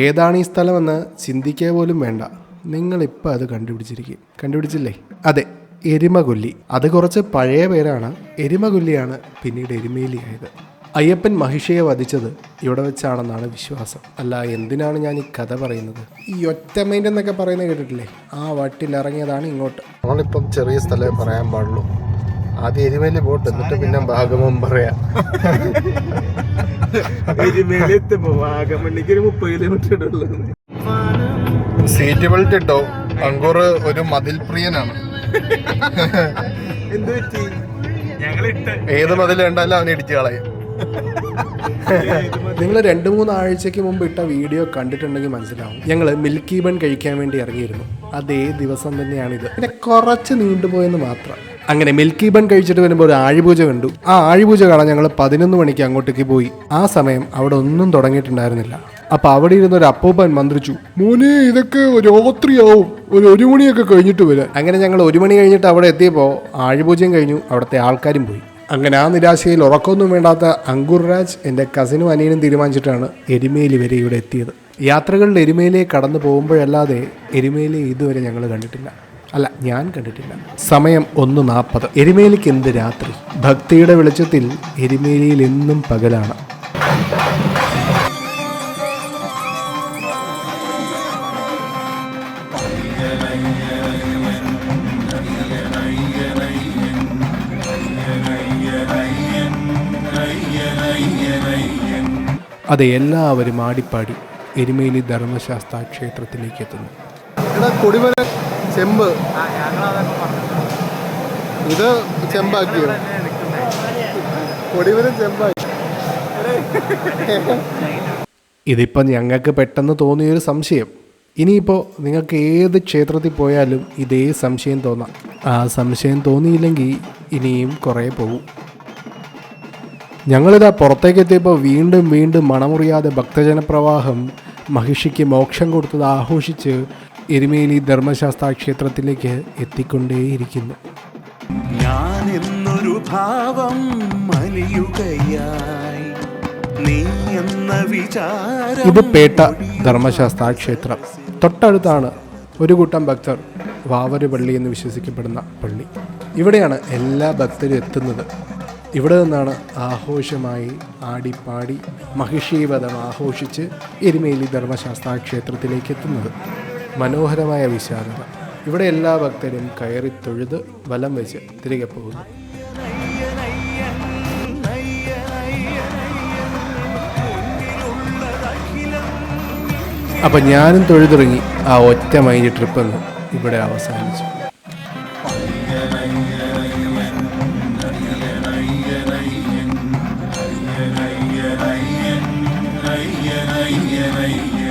ഏതാണ് ഈ സ്ഥലമെന്ന് ചിന്തിക്കുക പോലും വേണ്ട, നിങ്ങളിപ്പോൾ അത് കണ്ടുപിടിച്ചില്ലേ? അതെ, എരുമകൊല്ലി. അത് കുറച്ച് പഴയ പേരാണ്. എരുമകൊല്ലിയാണ് പിന്നീട് എരുമേലിയായത്. അയ്യപ്പൻ മഹിഷയെ വധിച്ചത് ഇവിടെ വെച്ചാണെന്നാണ് വിശ്വാസം. അല്ല, എന്തിനാണ് ഞാൻ ഈ കഥ പറയുന്നത്? ഈ ഒറ്റമൈൻഡ് എന്നൊക്കെ പറയുന്നത് കേട്ടിട്ടില്ലേ? ആ വട്ടിലിറങ്ങിയതാണ് ഇങ്ങോട്ട്. നമ്മളിപ്പം ചെറിയ സ്ഥലമേ പറയാൻ പാടുള്ളൂ. ആദ്യം എരുമേലി പോട്ട്, എന്നിട്ട് പിന്നെ വാഗമൺ പറയാം. സീറ്റ് ബെൽറ്റ് ഇട്ടോ. അങ്കൂർ ഒരു മതിൽ പ്രിയനാണ്. ഏത് മതിൽ കണ്ടാലും അവനെ ഇടിച്ചു കളയും. നിങ്ങൾ 2-3 ആഴ്ചക്ക് മുമ്പ് ഇട്ട വീഡിയോ കണ്ടിട്ടുണ്ടെങ്കിൽ മനസ്സിലാവും. ഞങ്ങൾ മിൽക്കി ബൺ കഴിക്കാൻ വേണ്ടി ഇറങ്ങിയിരുന്നു. അതേ ദിവസം തന്നെയാണിത്. പിന്നെ കുറച്ച് നീണ്ടുപോയെന്ന് മാത്രം. അങ്ങനെ മിൽക്കി ബൺ കഴിച്ചിട്ട് വരുമ്പോൾ ഒരു ആഴിപൂജ കണ്ടു. ആ ആഴിപൂജ കാണാൻ ഞങ്ങൾ 11 മണിക്ക് അങ്ങോട്ടേക്ക് പോയി. ആ സമയം അവിടെ ഒന്നും തുടങ്ങിയിട്ടുണ്ടായിരുന്നില്ല. അപ്പൊ അവിടെ ഇരുന്ന ഒരു അപ്പൂപ്പൻ മന്ത്രിച്ചു, മോനെ ഇതൊക്കെ രാത്രിയാവും, ഒരു 1 മണിയൊക്കെ കഴിഞ്ഞിട്ട് വരാം. അങ്ങനെ ഞങ്ങൾ 1 മണി കഴിഞ്ഞിട്ട് അവിടെ എത്തിയപ്പോൾ ആഴിപൂജയും കഴിഞ്ഞു, അവിടുത്തെ ആൾക്കാരും പോയി. അങ്ങനെ ആ നിരാശയിൽ ഉറക്കമൊന്നും വേണ്ടാത്ത അങ്കുർ രാജ് എൻ്റെ കസിനും അനിയനും തീരുമാനിച്ചിട്ടാണ് എരുമേലി വരെ ഇവിടെ എത്തിയത്. യാത്രകളിൽ എരുമേലിയെ കടന്നു പോകുമ്പോഴല്ലാതെ എരുമേലി ഇതുവരെ ഞങ്ങൾ കണ്ടിട്ടില്ല. അല്ല, ഞാൻ കണ്ടിട്ടില്ല. സമയം 1:40. എരുമേലിക്ക് എന്ത് രാത്രി? ഭക്തിയുടെ വെളിച്ചത്തിൽ എരുമേലിയിൽ എന്നും പകലാണ്. അതെ, എല്ലാവരും ആടിപ്പാടി എരുമേലി ധർമ്മശാസ്ത്ര ക്ഷേത്രത്തിലേക്ക് എത്തുന്നു. ചെമ്പ് ഇത് ചെമ്പാക്കിയോ? കൊടിമരം ചെമ്പാക്കി. ഇതിപ്പോൾ ഞങ്ങൾക്ക് പെട്ടെന്ന് തോന്നിയൊരു സംശയം. ഇനിയിപ്പോൾ നിങ്ങൾക്ക് ഏത് ക്ഷേത്രത്തിൽ പോയാലും ഇതേ സംശയം തോന്നാം. ആ സംശയം തോന്നിയില്ലെങ്കിൽ ഇനിയും കുറേ പോകും. ഞങ്ങളിതാ പുറത്തേക്ക് എത്തിയപ്പോൾ വീണ്ടും വീണ്ടും മണമുറിയാതെ ഭക്തജനപ്രവാഹം മഹിഷിക്ക് മോക്ഷം കൊടുത്തത് ആഘോഷിച്ച് എരുമേലി ധർമ്മശാസ്ത്ര ക്ഷേത്രത്തിലേക്ക് എത്തിക്കൊണ്ടേയിരിക്കുന്നു. ഇത് പേട്ട ധർമ്മശാസ്ത്ര ക്ഷേത്രം. തൊട്ടടുത്താണ് ഒരു കൂട്ടം ഭക്തർ വാവര് പള്ളി എന്ന് വിശ്വസിക്കപ്പെടുന്ന പള്ളി. ഇവിടെയാണ് എല്ലാ ഭക്തരും എത്തുന്നത്. ഇവിടെ നിന്നാണ് ആഘോഷമായി ആടിപ്പാടി മഹിഷീവധം ആഘോഷിച്ച് എരുമേലി ധർമ്മശാസ്ത്ര ക്ഷേത്രത്തിലേക്ക് എത്തുന്നത്. മനോഹരമായ വിശാലത. ഇവിടെ എല്ലാ ഭക്തരും കയറി തൊഴുത് വലം വെച്ച് തിരികെ പോകുന്നു. അപ്പം ഞാനും തൊഴുതിറങ്ങി. ആ ഒറ്റ മൈൻഡ് ട്രിപ്പ് ഇവിടെ അവസാനിച്ചു. അയ്യനയ്യനയ്യൻ